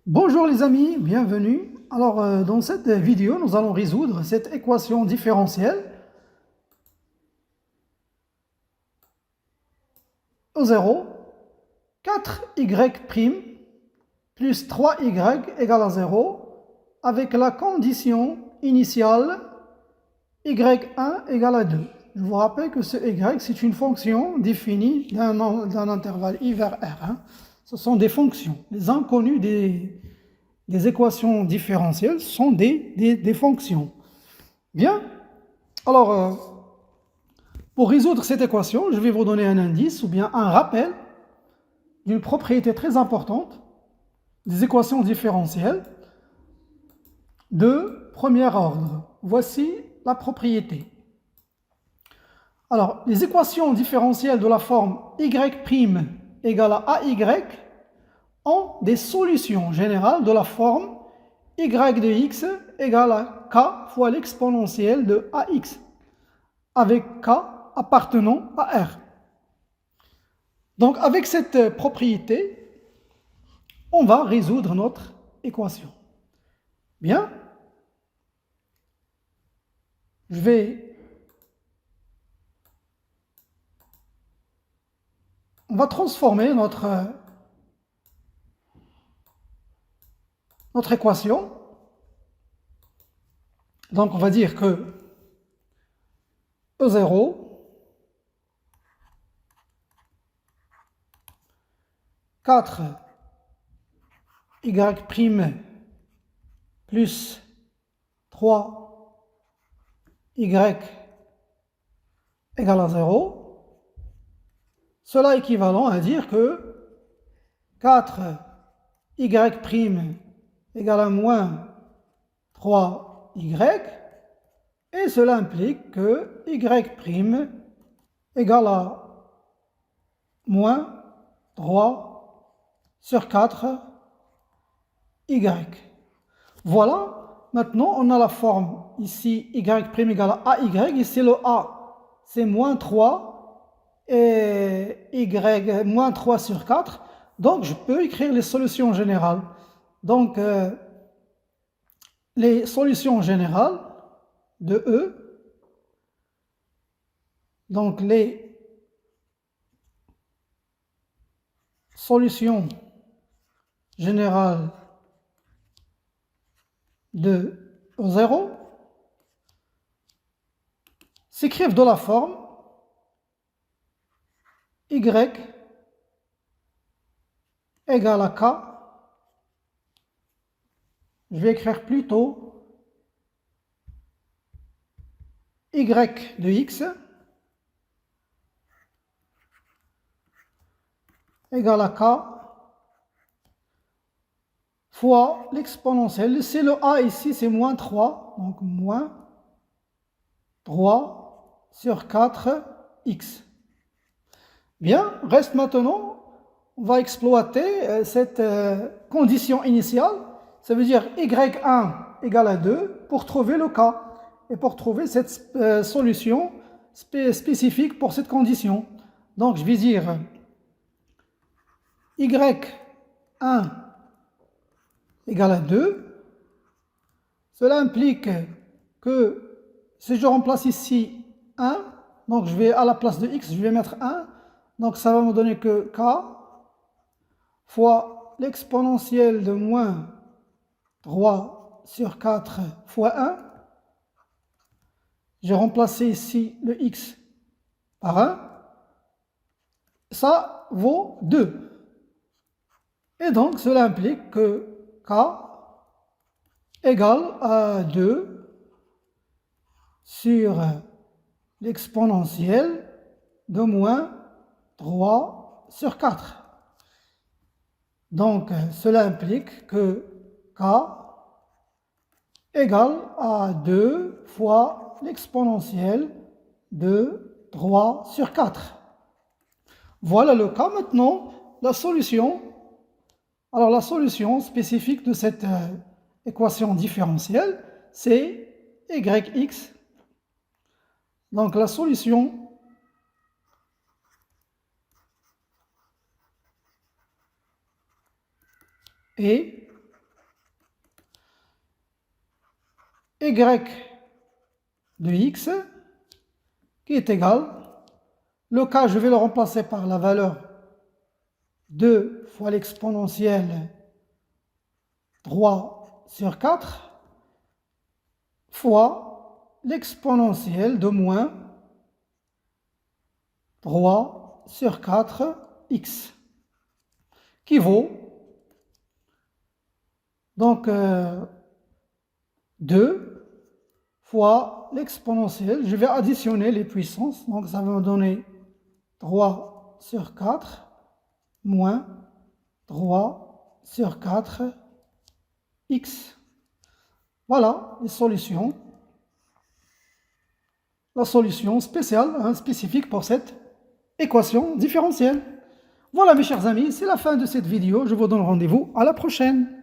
Bonjour les amis, bienvenue. Dans cette vidéo, nous allons résoudre cette équation différentielle au 0, 4y' plus 3y égale à 0, avec la condition initiale y1 égale à 2. Je vous rappelle que ce y, c'est une fonction définie d'un intervalle i vers r. Ce sont des fonctions. Les inconnues des équations différentielles sont des fonctions. Bien. Pour résoudre cette équation, je vais vous donner un indice ou bien un rappel d'une propriété très importante des équations différentielles de premier ordre. Voici la propriété. Alors, les équations différentielles de la forme y' égale à ay ont des solutions générales de la forme y de x égale à k fois l'exponentielle de ax, avec k appartenant à R. Donc, avec cette propriété, on va résoudre notre équation. Bien. On va transformer notre équation. Donc, on va dire que E0 4y' plus 3y égale à 0. Cela est équivalent à dire que 4y' égale à moins 3y, et cela implique que y' égale à moins 3 sur 4y. Voilà, maintenant on a la forme ici y' égale à ay, ici le a c'est moins 3 et y moins 3 sur 4, donc je peux écrire les solutions générales. Donc les solutions générales de E, donc les solutions générales de E0 s'écrivent de la forme y égale à k. Je vais écrire plutôt y de x égale à k fois l'exponentielle. C'est le a ici, c'est moins 3, donc moins 3 sur 4x. Bien, reste maintenant, on va exploiter cette condition initiale. Ça veut dire y1 égale à 2 pour trouver le k et pour trouver cette solution spécifique pour cette condition. Donc je vais dire y1 égale à 2. Cela implique que si je remplace ici 1, donc je vais à la place de x, je vais mettre 1. Donc ça va me donner que k fois l'exponentielle de moins 3 sur 4 fois 1. J'ai remplacé ici le x par 1. Ça vaut 2. Et donc cela implique que k égale à 2 sur l'exponentielle de moins 3 sur 4. Donc, cela implique que k égale à 2 fois l'exponentielle de 3 sur 4. Voilà le cas. Maintenant, la solution. Alors, la solution spécifique de cette équation différentielle, c'est yx. Donc, la solution est y de x qui est égal, le k je vais le remplacer par la valeur 2 fois l'exponentielle 3 sur 4 fois l'exponentielle de moins 3 sur 4x qui vaut donc 2 fois l'exponentielle. Je vais additionner les puissances, donc ça va me donner 3 sur 4 moins 3 sur 4 x. Voilà les solutions. La solution spéciale, spécifique pour cette équation différentielle. Voilà mes chers amis, c'est la fin de cette vidéo. Je vous donne rendez-vous à la prochaine.